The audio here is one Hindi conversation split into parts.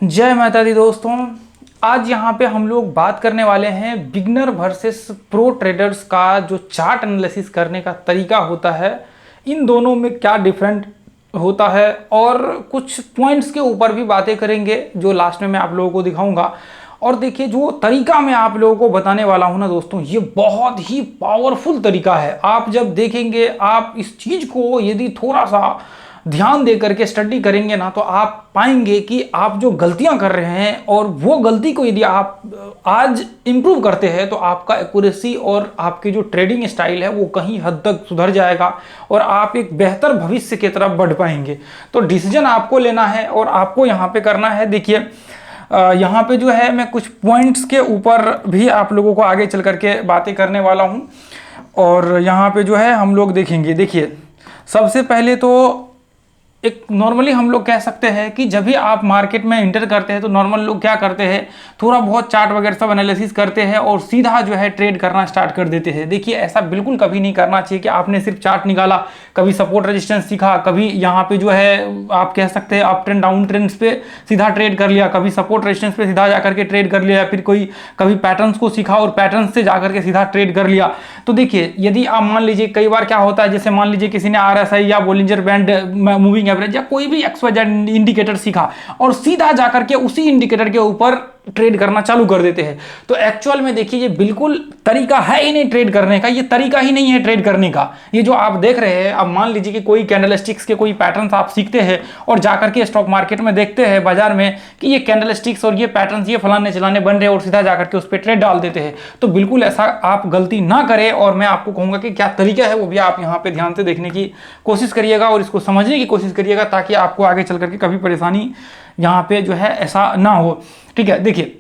जय माता दी दोस्तों। आज यहाँ पे हम लोग बात करने वाले हैं बिगनर वर्सेस प्रो ट्रेडर्स का जो चार्ट एनालिसिस करने का तरीका होता है, इन दोनों में क्या डिफरेंट होता है और कुछ पॉइंट्स के ऊपर भी बातें करेंगे जो लास्ट में मैं आप लोगों को दिखाऊंगा। और देखिए, जो तरीका मैं आप लोगों को बताने वाला हूं ना दोस्तों, ये बहुत ही पावरफुल तरीका है। आप जब देखेंगे, आप इस चीज़ को यदि थोड़ा सा ध्यान दे करके स्टडी करेंगे ना, तो आप पाएंगे कि आप जो गलतियां कर रहे हैं और वो गलती को यदि आप आज इंप्रूव करते हैं तो आपका एक्यूरेसी और आपकी जो ट्रेडिंग स्टाइल है वो कहीं हद तक सुधर जाएगा और आप एक बेहतर भविष्य की तरफ बढ़ पाएंगे। तो डिसीजन आपको लेना है और आपको यहाँ पे करना है। देखिए, यहाँ पे जो है मैं कुछ पॉइंट्स के ऊपर भी आप लोगों को आगे चल करके बातें करने वाला हूँ और यहाँ पे जो है हम लोग देखेंगे। देखिए, सबसे पहले तो एक नॉर्मली हम लोग कह सकते हैं कि जब भी आप मार्केट में इंटर करते हैं तो नॉर्मल लोग क्या करते हैं, थोड़ा बहुत चार्ट वगैरह सब एनालिसिस करते हैं और सीधा जो है ट्रेड करना स्टार्ट कर देते हैं। देखिए, ऐसा बिल्कुल कभी नहीं करना चाहिए कि आपने सिर्फ चार्ट निकाला, कभी सपोर्ट रेजिस्टेंस सीखा, कभी यहाँ पे जो है आप कह सकते हैं अप ट्रेंड डाउन ट्रेंड्स पे सीधा ट्रेड कर लिया, कभी सपोर्ट रेजिस्टेंस पे सीधा जाकर के ट्रेड कर लिया, फिर कोई कभी पैटर्न्स को सीखा और पैटर्न्स से जाकर के सीधा ट्रेड कर लिया। तो देखिए, यदि आप मान लीजिए, कई बार क्या होता है, जैसे मान लीजिए किसी ने RSI या बोलिंजर बैंड मूविंग एवरेज या कोई भी XYZ इंडिकेटर सीखा और सीधा जाकर के उसी इंडिकेटर के ऊपर ट्रेड करना चालू कर देते हैं। तो एक्चुअल में देखिए, ये बिल्कुल तरीका है ही नहीं ट्रेड करने का, ये तरीका ही नहीं है ट्रेड करने का। ये जो आप देख रहे हैं, अब मान लीजिए कि कोई कैंडलस्टिक्स के कोई पैटर्न्स आप सीखते हैं और जाकर के स्टॉक मार्केट में देखते हैं बाजार में कि ये कैंडलस्टिक्स और ये पैटर्न्स ये फलाने चलाने बन रहे हैं और सीधा जाकर के उस पर ट्रेड डाल देते हैं। तो बिल्कुल ऐसा आप गलती ना करें और मैं आपको कहूंगा कि क्या तरीका है वो भी आप यहाँ पे ध्यान से देखने की कोशिश करिएगा और इसको समझने की कोशिश करिएगा, ताकि आपको आगे चल करके कभी परेशानी यहाँ पे जो है ऐसा ना हो। ठीक है, देखिए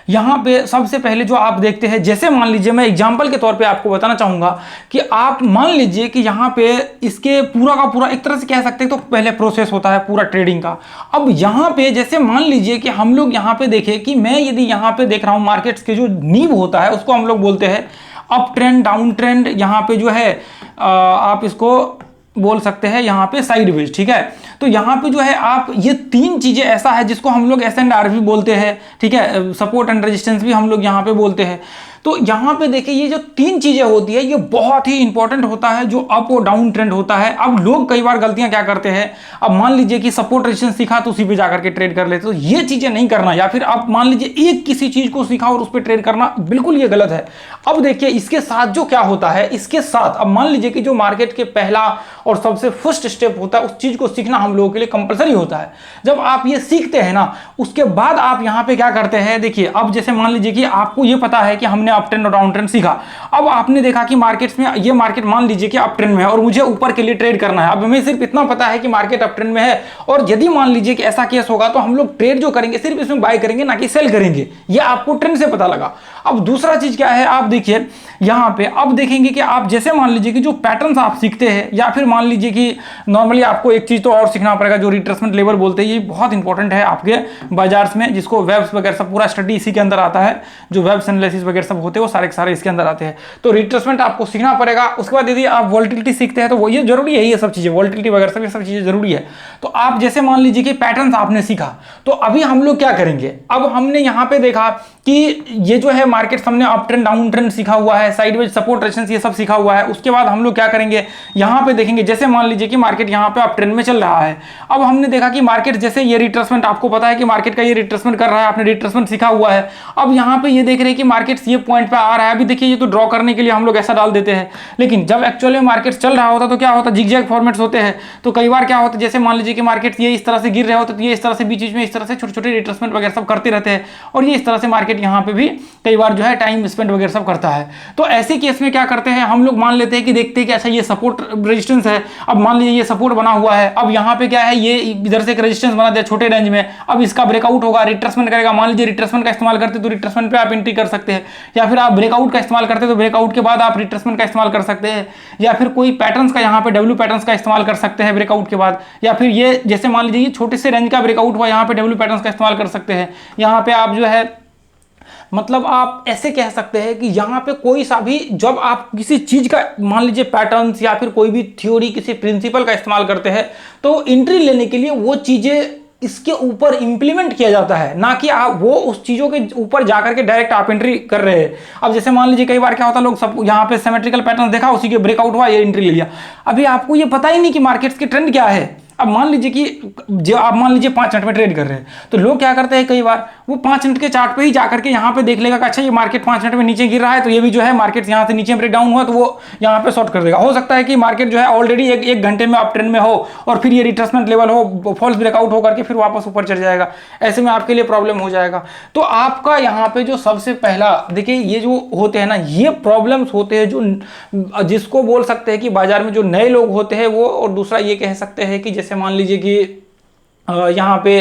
यहाँ पे सबसे पहले जो आप देखते हैं, जैसे मान लीजिए मैं एग्जांपल के तौर पे आपको बताना चाहूंगा कि आप मान लीजिए कि यहाँ पे इसके पूरा का पूरा एक तरह से कह सकते हैं तो पहले प्रोसेस होता है पूरा ट्रेडिंग का। अब यहाँ पे जैसे मान लीजिए कि हम लोग यहाँ पे देखें कि मैं यदि यहाँ पे देख रहा हूँ मार्केट्स के जो नींव होता है उसको हम लोग बोलते हैं अप ट्रेंड डाउन ट्रेंड, यहाँ पे जो है आप इसको बोल सकते हैं यहाँ पे साइडवेज। ठीक है, तो यहाँ पे जो है आप ये तीन चीजें ऐसा है जिसको हम लोग SNR भी बोलते हैं। ठीक है, सपोर्ट एंड रेजिस्टेंस भी हम लोग यहाँ पे बोलते हैं। तो यहाँ पे देखिए, ये जो तीन चीजें होती है ये बहुत ही इंपॉर्टेंट होता है जो अप और डाउन ट्रेंड होता है। अब लोग कई बार गलतियां क्या करते हैं, अब मान लीजिए कि सपोर्ट रेजिस्टेंस सीखा तो उसी पे जाकर के ट्रेड कर लेते, तो ये चीजें नहीं करना। या फिर आप मान लीजिए एक किसी चीज को सीखा और उस पर ट्रेड करना, बिल्कुल ये गलत है। अब देखिए, इसके साथ जो क्या होता है, इसके साथ अब मान लीजिए कि जो मार्केट के पहला और सबसे फर्स्ट स्टेप होता है उस चीज को सीखना हम लोगों के लिए कंपलसरी होता है। जब आप ये सीखते हैं ना, उसके बाद आप यहाँ पे क्या करते हैं, देखिए अब जैसे मान लीजिए कि आपको ये पता है कि हमने अप ट्रेंड और डाउन ट्रेंड सीखा। अब आपने देखा कि मार्केट्स में ये मार्केट मान लीजिए कि अप ट्रेंड में है और मुझे ऊपर के लिए ट्रेड करना है। अब हमें सिर्फ इतना पता है कि मार्केट अप ट्रेंड में है और यदि मान लीजिए कि ऐसा केस होगा तो हम लोग ट्रेड जो करेंगे सिर्फ इसमें बाय करेंगे, ना कि सेल करेंगे। ये आपको ट्रेंड से पता लगा। अब दूसरा चीज क्या है, आप देखिए यहाँ पे अब देखेंगे कि आप जैसे मान लीजिए कि जो पैटर्न्स आप सीखते हैं, या फिर मान लीजिए कि नॉर्मली आपको एक चीज तो और सीखना पड़ेगा जो रिट्रेसमेंट लेवल बोलते हैं। ये बहुत इंपॉर्टेंट है आपके बाजार में, जिसको वेब्स वगैरह सब पूरा स्टडी इसी के अंदर आता है। जो वेब्स एनालिसिस वगैरह सब होते हैं वो सारे के सारे इसके अंदर आते हैं। तो रिट्रेसमेंट आपको सीखना पड़ेगा। उसके बाद यदि आप वोलेटिलिटी सीखते हैं तो वो ये जरूरी है, ये सब चीजें वोलेटिलिटी वगैरह सब चीजें जरूरी है। तो आप जैसे मान लीजिए कि पैटर्न्स आपने सीखा, तो अभी हम लोग क्या करेंगे, अब हमने यहाँ पे देखा कि ये जो है मार्केट हमने अप ट्रेंड डाउन ट्रेंड सीखा हुआ है, साइडवेज सपोर्ट रेजिस्टेंस ये सब सीखा हुआ है। उसके बाद हम लोग क्या करेंगे, यहाँ पे देखेंगे जैसे मान लीजिए कि मार्केट यहाँ पे अप ट्रेंड में चल रहा है। अब हमने देखा कि मार्केट जैसे ये रिट्रेसमेंट, आपको पता है कि मार्केट का ये रिट्रेसमेंट कर रहा है, आपने रिट्रेसमेंट सीखा हुआ है। अब यहाँ पे ये देख रहे हैं कि मार्केट ये पॉइंट पे आ रहा है। अभी देखिए, ये तो ड्रॉ करने के लिए हम लोग ऐसा डाल देते हैं, लेकिन जब एक्चुअली मार्केट चल रहा होता तो क्या होता, जिगजैग फॉर्मेट्स होते हैं। तो कई बार क्या होता है, जैसे मान लीजिए कि मार्केट ये इस तरह से गिर रहे होते तो ये इस तरह से बीच बीच में इस तरह से छोटे छोटे रिट्रेसमेंट वगैरह सब करते रहते हैं और ये इस तरह से मार्केट यहाँ पे भी कई बार जो है टाइम स्पेंड वगैरह सब करता है। तो ऐसे केस में क्या करते हैं, हम लोग मान लेते हैं कि देखते हैं कि अच्छा ये सपोर्ट रेजिस्टेंस है। अब मान लीजिए ये सपोर्ट बना हुआ है, अब यहाँ पे क्या है, ये इधर से एक रेजिस्टेंस बना दिया छोटे रेंज में। अब इसका ब्रेकआउट होगा, रिट्रेसमेंट करेगा। मान लीजिए रिट्रेसमेंट का इस्तेमाल करते तो रिट्रेसमेंट पे आप एंट्री कर सकते हैं, या फिर आप ब्रेकआउट का इस्तेमाल करते तो ब्रेकआउट के बाद आप रिट्रेसमेंट का इस्तेमाल कर सकते हैं, या फिर कोई पैटर्न्स का यहाँ पे डब्ल्यू पैटर्न्स का इस्तेमाल कर सकते हैं ब्रेकआउट के बाद, या फिर ये जैसे मान लीजिए छोटे से रेंज का ब्रेकआउट हुआ, यहाँ पे डब्ल्यू पैटर्न्स का इस्तेमाल कर सकते हैं। यहाँ पे आप जो है मतलब आप ऐसे कह सकते हैं कि यहाँ पे कोई सा भी, जब आप किसी चीज का मान लीजिए पैटर्न्स या फिर कोई भी थ्योरी किसी प्रिंसिपल का इस्तेमाल करते हैं तो एंट्री लेने के लिए वो चीजें इसके ऊपर इंप्लीमेंट किया जाता है, ना कि आप वो उस चीजों के ऊपर जाकर के डायरेक्ट आप एंट्री कर रहे हैं। अब जैसे मान लीजिए कई बार क्या होता है, लोग सब यहाँ पे सिमेट्रिकल पैटर्न देखा, उसी के ब्रेकआउट हुआ, ये एंट्री ले लिया। अभी आपको ये पता ही नहीं कि मार्केट्स के ट्रेंड क्या है। अब मान लीजिए कि जो आप मान लीजिए 5 मिनट में ट्रेड कर रहे हैं, तो लोग क्या करते हैं, कई बार वो 5 मिनट के चार्ट पे ही जाकर के यहाँ पे देख लेगा कि अच्छा ये मार्केट 5 मिनट में नीचे गिर रहा है, तो ये भी जो है मार्केट यहाँ से नीचे ब्रेक डाउन हुआ तो वो यहाँ पे शॉर्ट कर देगा। हो सकता है कि मार्केट जो है ऑलरेडी एक घंटे में अप ट्रेंड में हो और फिर ये रिट्रेसमेंट लेवल हो, फॉल्स ब्रेकआउट होकर के फिर वापस ऊपर चढ़ जाएगा। ऐसे में आपके लिए प्रॉब्लम हो जाएगा। तो आपका यहाँ पे जो सबसे पहला देखिए, ये जो होते हैं ना, ये प्रॉब्लम्स होते हैं जो जिसको बोल सकते हैं कि बाजार में जो नए लोग होते हैं वो, और दूसरा ये कह सकते हैं कि जैसे मान लीजिए कि यहाँ पे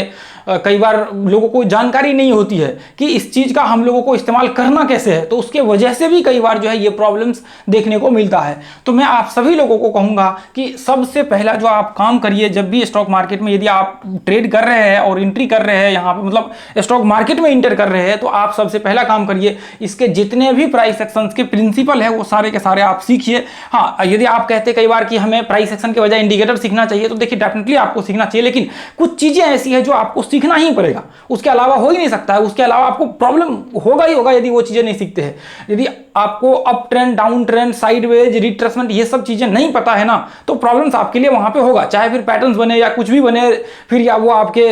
कई बार लोगों को जानकारी नहीं होती है कि इस चीज़ का हम लोगों को इस्तेमाल करना कैसे है, तो उसके वजह से भी कई बार जो है ये प्रॉब्लम्स देखने को मिलता है। तो मैं आप सभी लोगों को कहूँगा कि सबसे पहला जो आप काम करिए, जब भी स्टॉक मार्केट में यदि आप ट्रेड कर रहे हैं और एंट्री कर रहे हैं यहाँ पे, मतलब स्टॉक मार्केट में इंटर कर रहे हैं, तो आप सबसे पहला काम करिए, इसके जितने भी प्राइस एक्शंस के प्रिंसिपल है वो सारे के सारे आप सीखिए। हाँ, यदि आप कहते कई बार कि हमें प्राइस एक्शन के बजाय इंडिकेटर सीखना चाहिए, तो देखिए डेफिनेटली आपको सीखना चाहिए, लेकिन कुछ चीजें ऐसी है जो आपको सीखना ही पड़ेगा, उसके अलावा हो ही नहीं सकता है। उसके अलावा आपको प्रॉब्लम होगा ही होगा यदि वो चीजें नहीं सीखते हैं। यदि आपको up trend, down trend, sideways, retracement, ये सब चीजें नहीं पता है ना, तो प्रॉब्लम्स आपके लिए वहां पे होगा, चाहे फिर पैटर्न्स बने या कुछ भी बने, फिर या वो आपके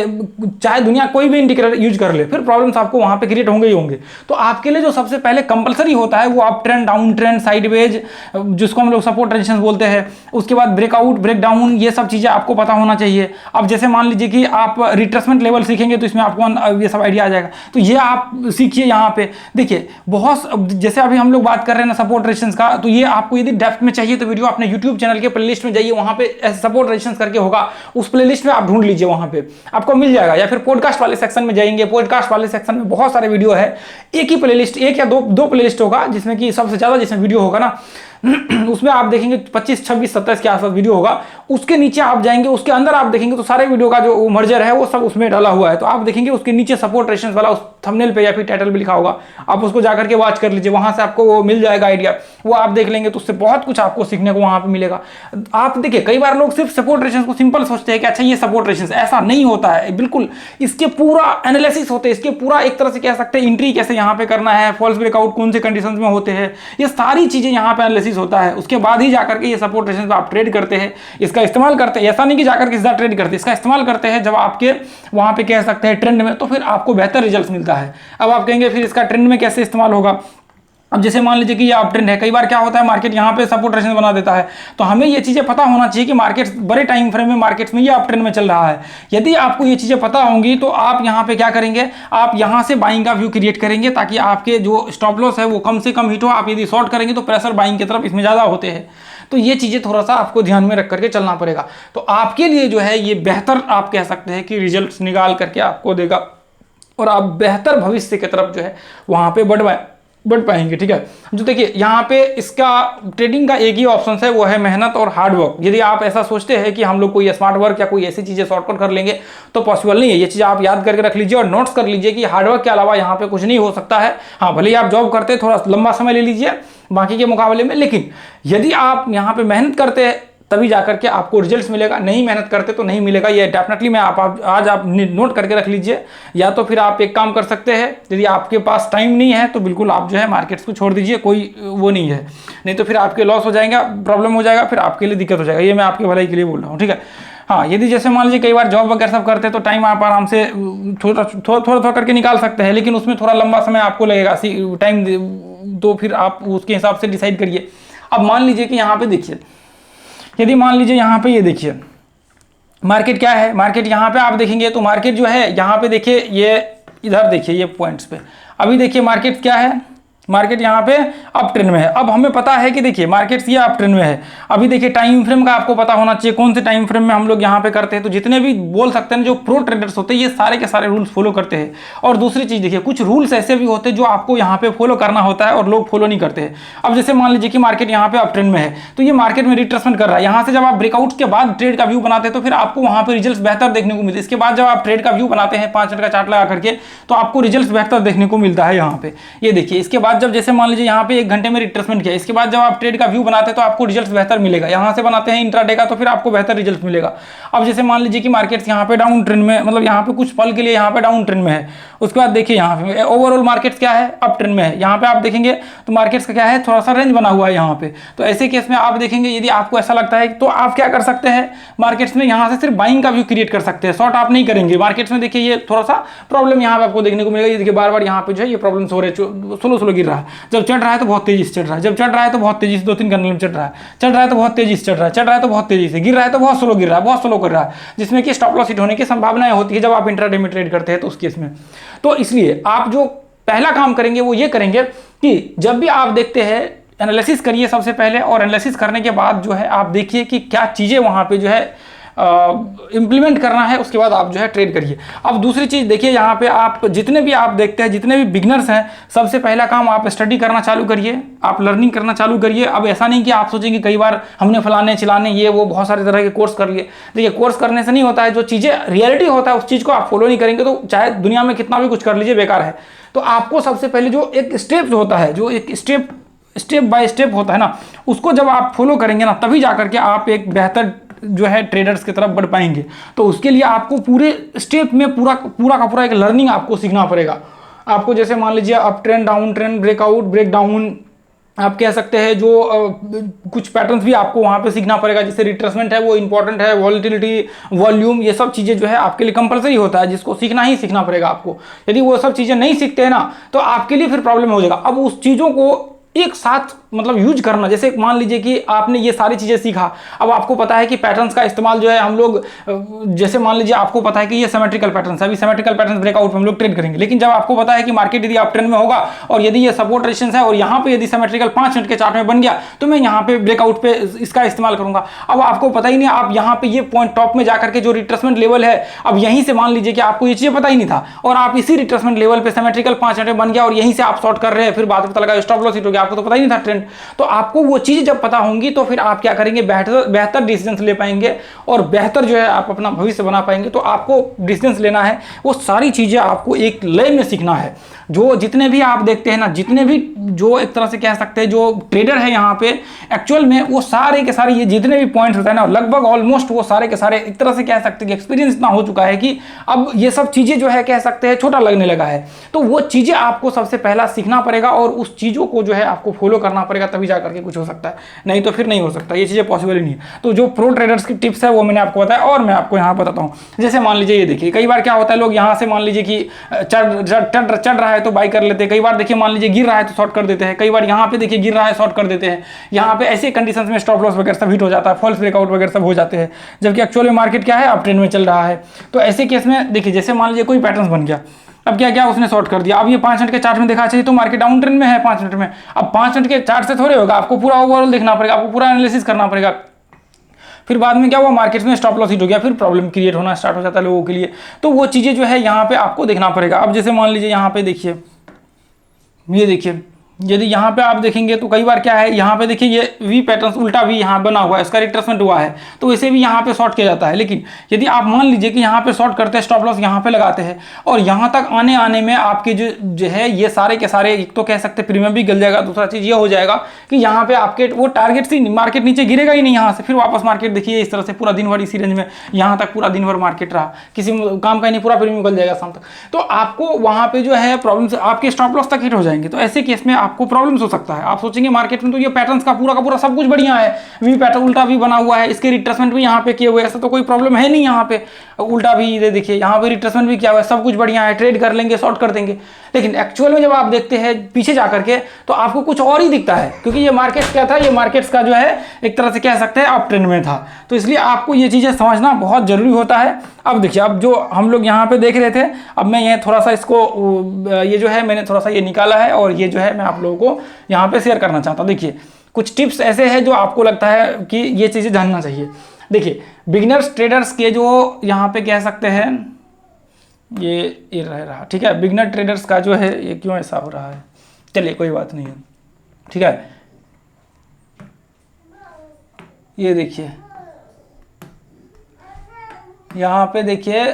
चाहे दुनिया कोई भी इंडिकेटर यूज कर ले, फिर प्रॉब्लम्स आपको वहां पे क्रिएट होंगे ही होंगे। तो आपके लिए जो सबसे पहले कंपलसरी होता है वो up trend, down trend, sideways, जिसको हम लोग सपोर्ट रेजिस्टेंस बोलते हैं, उसके बाद ब्रेकआउट, ब्रेकडाउन, ये सब चीजें आपको पता होना चाहिए। अब जैसे मान लीजिए कि आप रिट्रेसमेंट लेवल सीखेंगे तो इसमें आपको ये सब आइडिया आ जाएगा, तो ये आप सीखिए। यहाँ पे देखिए बहुत, जैसे अभी हम लोग बात कर रहे हैं ना सपोर्ट रेजिस्टेंस का, तो ये आपको यदि डेप्थ में चाहिए तो वीडियो अपने यूट्यूब चैनल के प्लेलिस्ट में जाइए, वहां पे सपोर्ट रेजिस्टेंस करके होगा, उस प्लेलिस्ट में आप ढूंढ लीजिए, वहां पे आपको मिल जाएगा। या फिर पॉडकास्ट वाले सेक्शन में जाएंगे, पॉडकास्ट वाले सेक्शन में बहुत सारे वीडियो है, एक ही प्लेलिस्ट, एक या दो प्लेलिस्ट होगा जिसमें कि सबसे ज्यादा जिसमें वीडियो होगा ना उसमें आप देखेंगे 25, 26, 27 के आसपास वीडियो होगा। उसके नीचे आप जाएंगे, उसके अंदर आप देखेंगे तो सारे वीडियो का जो मर्जर है वो सब उसमें डाला हुआ है। तो आप देखेंगे उसके नीचे सपोर्ट रेजिस्टेंस वाला उस थंबनेल पे या फिर टाइटल पे लिखा होगा, आप उसको जाकर के वॉच कर लीजिए, वहां से आपको वो मिल जाएगा आइडिया, वो आप देख लेंगे तो उससे बहुत कुछ आपको सीखने को वहां पे मिलेगा। आप देखिए कई बार लोग सिर्फ सपोर्ट रेजिस्टेंस को सिंपल सोचते हैं कि अच्छा ये सपोर्ट रेजिस्टेंस, ऐसा नहीं होता है बिल्कुल। इसके पूरा एनालिसिस होते हैं, इसके पूरा एक तरह से कह सकते हैं एंट्री कैसे यहाँ पे करना है, फॉल्स ब्रेकआउट कौन से कंडीशंस में होते हैं, ये सारी चीजें यहाँ पे एनालिसिस होता है। उसके बाद ही जाकर के ये सपोर्ट रेजिस्टेंस आप ट्रेड करते हैं, इसका इस्तेमाल करते हैं। ऐसा नहीं कि जाकर के सीधा ट्रेड करते हैं, इसका इस्तेमाल करते हैं जब आपके वहां पे कह सकते हैं ट्रेंड में, तो फिर आपको बेहतर रिजल्ट मिलता है। अब आप कहेंगे फिर इसका ट्रेंड में कैसे इस्तेमाल होगा। अब जैसे मान लीजिए कि ये अप ट्रेंड है, कई बार क्या होता है मार्केट यहाँ पे सपोर्ट रेजिस्टेंस बना देता है, तो हमें ये चीजें पता होना चाहिए कि मार्केट बड़े टाइम फ्रेम में मार्केट्स में ये अप ट्रेंड में चल रहा है। यदि आपको ये चीजें पता होंगी तो आप यहाँ पे क्या करेंगे, आप यहाँ से बाइंग का व्यू क्रिएट करेंगे ताकि आपके जो स्टॉप लॉस है वो कम से कम हिट हो। आप यदि शॉर्ट करेंगे तो प्रेशर बाइंग की तरफ इसमें ज्यादा होते हैं। तो ये चीजें थोड़ा सा आपको ध्यान में रख करके चलना पड़ेगा। तो आपके लिए जो है ये बेहतर आप कह सकते हैं कि रिजल्ट निकाल करके आपको देगा और आप बेहतर भविष्य की तरफ जो है वहां पे बढ़ पाएंगे। ठीक है, जो देखिए यहाँ पे इसका ट्रेडिंग का एक ही ऑप्शन है, वो है मेहनत और हार्ड वर्क। यदि आप ऐसा सोचते हैं कि हम लोग कोई स्मार्ट वर्क या कोई ऐसी चीजें शॉर्टकट कर लेंगे तो पॉसिबल नहीं है। ये चीज आप याद करके रख लीजिए और नोट्स कर लीजिए कि हार्ड वर्क के अलावा यहाँ पे कुछ नहीं हो सकता है। हाँ, भले ही आप जॉब करते हैं, थोड़ा लंबा समय ले लीजिए बाकी के मुकाबले में, लेकिन यदि आप यहाँ पे मेहनत करते हैं तभी जाकर के आपको रिजल्ट्स मिलेगा, नहीं मेहनत करते तो नहीं मिलेगा। ये डेफिनेटली मैं आज आप नोट करके रख लीजिए। या तो फिर आप एक काम कर सकते हैं, यदि आपके पास टाइम नहीं है तो बिल्कुल आप जो है मार्केट्स को छोड़ दीजिए, कोई वो नहीं है, नहीं तो फिर आपके लॉस हो जाएगा, प्रॉब्लम हो जाएगा, फिर आपके लिए दिक्कत हो जाएगा। ये मैं आपके भलाई के लिए बोल रहा हूँ। ठीक है, हाँ, यदि जैसे मान लीजिए कई बार जॉब वगैरह सब करते हैं तो टाइम आप आराम से थोड़ा करके निकाल सकते हैं, लेकिन उसमें थोड़ा लंबा समय आपको लगेगा टाइम, तो फिर आप उसके हिसाब से डिसाइड करिए। अब मान लीजिए कि यहाँ पे देखिए, यदि मान लीजिए यहाँ पे ये देखिए मार्केट क्या है, मार्केट यहाँ पे आप देखेंगे तो मार्केट जो है यहाँ पे देखिए, ये इधर देखिए ये पॉइंट्स पे, अभी देखिए मार्केट क्या है, मार्केट यहाँ पे अप ट्रेंड में है। अब हमें पता है कि देखिए मार्केट ये अप ट्रेंड में है। अभी देखिए टाइम फ्रेम का आपको पता होना चाहिए, कौन से टाइम फ्रेम में हम लोग यहाँ पे करते हैं। तो जितने भी बोल सकते हैं जो प्रो ट्रेडर्स होते हैं ये सारे के सारे रूल्स फॉलो करते हैं। और दूसरी चीज देखिए, कुछ रूल्स ऐसे भी होते हैं जो आपको यहाँ पे फॉलो करना होता है और लोग फॉलो नहीं करते हैं। अब जैसे मान लीजिए कि मार्केट यहाँ पे अप ट्रेंड में है, तो ये मार्केट में रिट्रेसमेंट कर रहा है। यहाँ से जब आप ब्रेकआउट के बाद ट्रेड का व्यू बनाते हैं तो फिर आपको वहाँ पे रिजल्ट बेहतर देखने को मिलते हैं। इसके बाद जब आप ट्रेड का व्यू बनाते हैं 5 मिनट का चार्ट लगा करके, तो आपको रिजल्ट बेहतर देखने को मिलता है यहाँ पे। ये देखिए, इसके बाद बाद जब जैसे मान लीजिए यहाँ पे 1 घंटे में रिट्रेसमेंट किया, इसके बाद जब आप ट्रेड का व्यू बनाते हैं तो आपको रिजल्ट बेहतर मिलेगा। यहाँ से बनाते हैं इंट्राडे का तो फिर आपको बेहतर रिजल्ट मिलेगा। अब जैसे मान लीजिए कि मार्केट्स यहाँ पे डाउन ट्रेंड में, मतलब यहाँ पे कुछ पल के लिए यहाँ पे डाउन ट्रेंड में है, उसके बाद देखिए यहाँ पे ओवरऑल मार्केट्स क्या है, अप ट्रेंड में है। यहाँ पे आप देखेंगे तो मार्केट्स का क्या है, थोड़ा सा रेंज बना हुआ है यहाँ पे। तो ऐसे केस में आप देखेंगे यदि आपको ऐसा लगता है तो आप क्या कर सकते हैं, मार्केट्स में यहाँ से सिर्फ बाइंग का व्यू क्रिएट कर सकते हैं, शॉर्ट आप नहीं करेंगे। मार्केट्स में देखिए ये थोड़ा सा प्रॉब्लम यहाँ पे आपको देखने को मिलेगा। ये देखिए बार बार यहाँ पे जो है ये प्रॉब्लम्स हो रहे हैं, स्लो स्लो गिर रहा है। जब चढ़ रहा है तो बहुत तेजी से चढ़ रहा है, जब चढ़ रहा है तो बहुत तेजी से 2-3 कैंडल में चढ़ रहा है, चढ़ रहा है तो बहुत तेजी से चढ़ रहा है, चढ़ रहा है तो बहुत तेजी से, गिर रहा है तो बहुत स्लो गिर रहा है, बहुत स्लो कर रहा है, जिसमें कि स्टॉप लॉस हिट होने की संभावनाएं होती है जब आप इंट्राडे में ट्रेड करते हैं तो उस केस में। तो इसलिए आप जो पहला काम करेंगे वो ये करेंगे कि जब भी आप देखते हैं एनालिसिस करिए सबसे पहले, और एनालिसिस करने के बाद जो है आप देखिए कि क्या चीज़ें वहाँ पे जो है इम्प्लीमेंट करना है, उसके बाद आप जो है ट्रेड करिए। अब दूसरी चीज़ देखिए, यहाँ पे आप जितने भी आप देखते हैं, जितने भी बिगनर्स हैं, सबसे पहला काम आप स्टडी करना चालू करिए, आप लर्निंग करना चालू करिए। अब ऐसा नहीं कि आप सोचेंगे कई बार हमने फलाने चिलाने ये वो बहुत सारे तरह के कोर्स कर लिए। देखिए कोर्स करने से नहीं होता है, जो चीज़ें रियलिटी होता है उस चीज़ को आप फॉलो नहीं करेंगे तो चाहे दुनिया में कितना भी कुछ कर लीजिए बेकार है। तो आपको सबसे पहले जो एक स्टेप होता है, जो एक स्टेप बाय स्टेप होता है ना, उसको जब आप फॉलो करेंगे ना, तभी जाकर के आप एक बेहतर जो है ट्रेडर्स की तरफ बढ़ पाएंगे। तो उसके लिए आपको पूरे स्टेप में पूरा का पूरा एक लर्निंग आपको सीखना पड़ेगा। आपको जैसे मान लीजिए up trend, down trend, breakout, break down, आप कह सकते हैं जो कुछ पैटर्न्स भी आपको वहाँ पे सीखना पड़ेगा। जैसे रिट्रेसमेंट है वो इंपॉर्टेंट है, वॉलिटिलिटी, वॉल्यूम, ये सब चीज़ें जो है आपके लिए कंपलसरी होता है, जिसको सीखना ही सीखना पड़ेगा आपको। यदि वो सब चीज़ें नहीं सीखते हैं ना तो आपके लिए फिर प्रॉब्लम हो जाएगा। अब उस चीज़ों को एक साथ मतलब यूज करना, जैसे मान लीजिए कि आपने ये सारी चीज़ें सीखा, अब आपको पता है कि पैटर्न्स का इस्तेमाल जो है हम लोग, जैसे मान लीजिए आपको पता है कि ये सिमेट्रिकल पैटर्न्स है, अभी सिमेट्रिकल पैटर्न्स ब्रेकआउट में हम लोग ट्रेड करेंगे। लेकिन जब आपको पता है कि मार्केट यदि आप ट्रेंड में होगा और यदि ये सपोर्ट रेजिस्टेंस है और यहाँ पे यदि सिमेट्रिकल 5 मिनट के चार्ट में बन गया तो मैं यहाँ पे ब्रेकआउट पे इसका इस्तेमाल करूंगा। अब आपको पता ही नहीं, आप यहाँ पे ये पॉइंट टॉप में जाकर के जो रिट्रेसमेंट लेवल है, अब यहीं से मान लीजिए कि आपको ये चीज़ें पता ही नहीं था और आप इसी रिट्रेसमेंट लेवल पे सिमेट्रिकल 5 मिनट में बन गया और यहीं से आप शॉर्ट कर रहे हैं, फिर बाद में पता लगा स्टॉप लॉस हिट हो गया, आपको तो पता ही नहीं था ट्रेंड। तो आपको वो चीज़ जब पता होंगी तो फिर आप क्या करेंगे, बेहतर डिसीजंस ले पाएंगे और बेहतर जो है आप अपना भविष्य बना पाएंगे। तो आपको डिसीजंस लेना है, वो सारी चीज़ें आपको एक लय में सीखना है। जो जितने भी आप देखते हैं ना, जितने भी जो एक तरह से कह सकते हैं जो ट्रेडर है यहाँ पे एक्चुअल में, वो सारे के सारे ये जितने भी पॉइंट्स होते हैं ना, लगभग ऑलमोस्ट वो सारे के सारे एक तरह से कह सकते हैं कि एक्सपीरियंस इतना हो चुका है कि अब ये सब चीज़ें जो है कह सकते हैं छोटा लगने लगा है। तो वो चीज़ें आपको सबसे पहला सीखना पड़ेगा और उस चीज़ों को जो है आपको फॉलो करना पड़ेगा, तभी जा करके कुछ हो सकता है, नहीं तो फिर नहीं हो सकता, ये चीज़ें पॉसिबल ही नहीं है। तो जो प्रो ट्रेडर्स की टिप्स है वो मैंने आपको बताया और मैं आपको यहाँ बताता हूँ। जैसे मान लीजिए ये देखिए, कई बार क्या होता है, लोग यहाँ से मान लीजिए कि चढ़ रहा है तो बाई कर लेते हैं, कई बार देखिए मान लीजिए गिर रहा है तो शॉर्ट कर देते हैं, कई बार यहाँ पे देखिए गिर रहा है शॉर्ट कर देते हैं। यहाँ पे ऐसे कंडीशंस में स्टॉप लॉस वगैरह सब हिट हो जाता है, फॉल्स ब्रेकआउट वगैरह सब हो जाते हैं, जबकि एक्चुअल में मार्केट क्या है, अप ट्रेंड में चल रहा है। तो ऐसे केस में देखिए, जैसे मान लीजिए कोई पैटर्न बन गया, अब क्या क्या उसने शॉर्ट कर दिया। अब ये 5 मिनट के चार्ट में देखा चाहिए तो मार्केट डाउन ट्रेंड में है 5 मिनट में। अब 5 मिनट के चार्ट से थोड़े होगा, आपको पूरा ओवरऑल देखना पड़ेगा, आपको पूरा एनालिसिस करना पड़ेगा। फिर बाद में क्या हुआ, मार्केट में स्टॉप लॉस हिट हो गया, फिर प्रॉब्लम क्रिएट होना स्टार्ट हो जाता है लोगों के लिए। तो वो चीज़ें जो है यहाँ पे आपको देखना पड़ेगा। अब जैसे मान लीजिए यहाँ पे देखिए, ये देखिए, यदि यहाँ पे आप देखेंगे तो कई बार क्या है, यहाँ पे देखिए ये वी पैटर्न उल्टा भी यहाँ बना हुआ है, इसका रिट्रेसमेंट हुआ है, तो इसे भी यहाँ पे शॉर्ट किया जाता है। लेकिन यदि आप मान लीजिए कि यहाँ पे शॉर्ट करते हैं, स्टॉप लॉस यहाँ पे लगाते हैं और यहाँ तक आने में आपके जो है ये सारे के सारे, एक तो कह सकते हैं प्रीमियम भी गल जाएगा, दूसरा चीज़ ये हो जाएगा कि यहाँ पे आपके वो टारगेट से मार्केट नीचे गिरेगा ही नहीं, यहाँ से फिर वापस मार्केट देखिए इस तरह से पूरा दिन भर इसी रेंज में, यहाँ तक पूरा दिन भर मार्केट रहा, किसी काम का नहीं, पूरा प्रीमियम गल जाएगा शाम तक। तो आपको वहाँ पे जो है प्रॉब्लम, आपके स्टॉप लॉस तक हिट हो जाएंगे। तो ऐसे केस में आपको प्रॉब्लम्स हो सकता है। आप सोचेंगे मार्केट में तो ये पैटर्न्स का पूरा सब कुछ बढ़िया है, वी पैटर्न उल्टा भी बना हुआ है, इसके रिट्रेसमेंट भी यहाँ पे किए हुए, ऐसा तो कोई प्रॉब्लम है नहीं, यहाँ पे उल्टा भी देखिए, यहाँ पे रिट्रेसमेंट भी किया हुआ है, सब कुछ बढ़िया है, ट्रेड कर लेंगे, शॉर्ट कर देंगे। लेकिन एक्चुअल में जब आप देखते हैं पीछे जाकर के तो आपको कुछ और ही दिखता है, क्योंकि ये मार्केट्स क्या था, ये मार्केट्स का जो है एक तरह से कह सकते हैं अप ट्रेंड में था। तो इसलिए आपको ये चीज़ें समझना बहुत जरूरी होता है। अब देखिए, अब जो हम लोग यहाँ पे देख रहे थे, अब मैं ये थोड़ा सा इसको ये जो है मैंने थोड़ा सा ये निकाला है और ये जो है मैं आप लोगों को यहाँ पे शेयर करना चाहता हूँ। देखिए कुछ टिप्स ऐसे हैं जो आपको लगता है कि ये चीज़ें जानना चाहिए। देखिए बिगिनर्स ट्रेडर्स के जो यहाँ पे कह सकते हैं ये रहा, ठीक है, बिगिनर ट्रेडर्स का जो है ये क्यों ऐसा हो रहा है, चलिए कोई बात नहीं है, ठीक है। ये देखिए यहाँ पे देखिए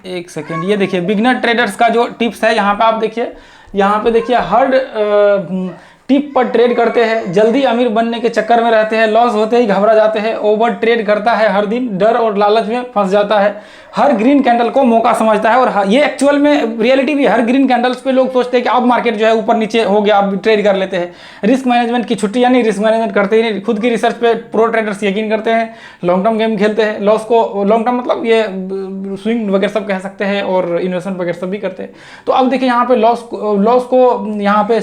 एक सेकेंड, ये देखिए बिगनर ट्रेडर्स का जो टिप्स है यहाँ पे आप देखिए, यहाँ पे देखिए हर टिप पर ट्रेड करते हैं, जल्दी अमीर बनने के चक्कर में रहते हैं, लॉस होते ही घबरा जाते हैं, ओवर ट्रेड करता है, हर दिन डर और लालच में फंस जाता है, हर ग्रीन कैंडल को मौका समझता है। और ये एक्चुअल में रियलिटी भी, हर ग्रीन कैंडल्स पे लोग सोचते हैं कि अब मार्केट जो है ऊपर नीचे हो गया, अब ट्रेड कर लेते हैं। रिस्क मैनेजमेंट की छुट्टी, यानी रिस्क मैनेजमेंट करते ही नहीं, खुद की रिसर्च पे प्रो ट्रेडर्स यकीन करते हैं, लॉन्ग टर्म गेम खेलते हैं, लॉस को लॉन्ग टर्म मतलब ये स्विंग वगैरह सब कह सकते हैं, और इन्वेस्टमेंट वगैरह सब भी करते हैं। तो अब देखिए यहाँ पे लॉस को यहाँ पे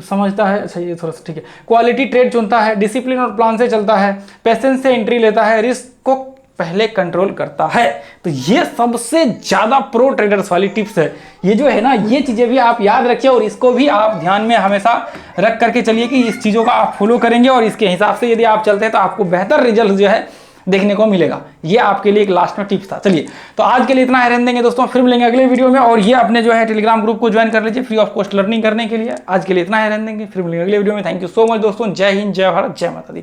समझता है, अच्छा ये थोड़ा सा ठीक है, क्वालिटी ट्रेड चुनता है, डिसिप्लिन और प्लान से चलता है, पेशेंस से एंट्री लेता है, रिस्क को पहले कंट्रोल करता है। तो ये सबसे ज्यादा प्रो ट्रेडर्स वाली टिप्स है। ये जो है ना, ये चीजें भी आप याद रखिए और इसको भी आप ध्यान में हमेशा रख करके चलिए कि इस चीजों का आप फॉलो करेंगे और इसके हिसाब से यदि आप चलते हैं तो आपको बेहतर रिजल्ट जो है देखने को मिलेगा। ये आपके लिए एक लास्ट में टिप्स था। चलिए तो आज के लिए इतना ही रहने देंगे दोस्तों, फिर मिलेंगे अगले वीडियो में। और ये अपने जो है टेलीग्राम ग्रुप को ज्वाइन कर लीजिए फ्री ऑफ कॉस्ट लर्निंग करने के लिए। आज के लिए इतना ही रहने देंगे, फिर मिलेंगे अगले वीडियो में। थैंक यू सो मच दोस्तों, जय हिंद, जय भारत, जय माता दी।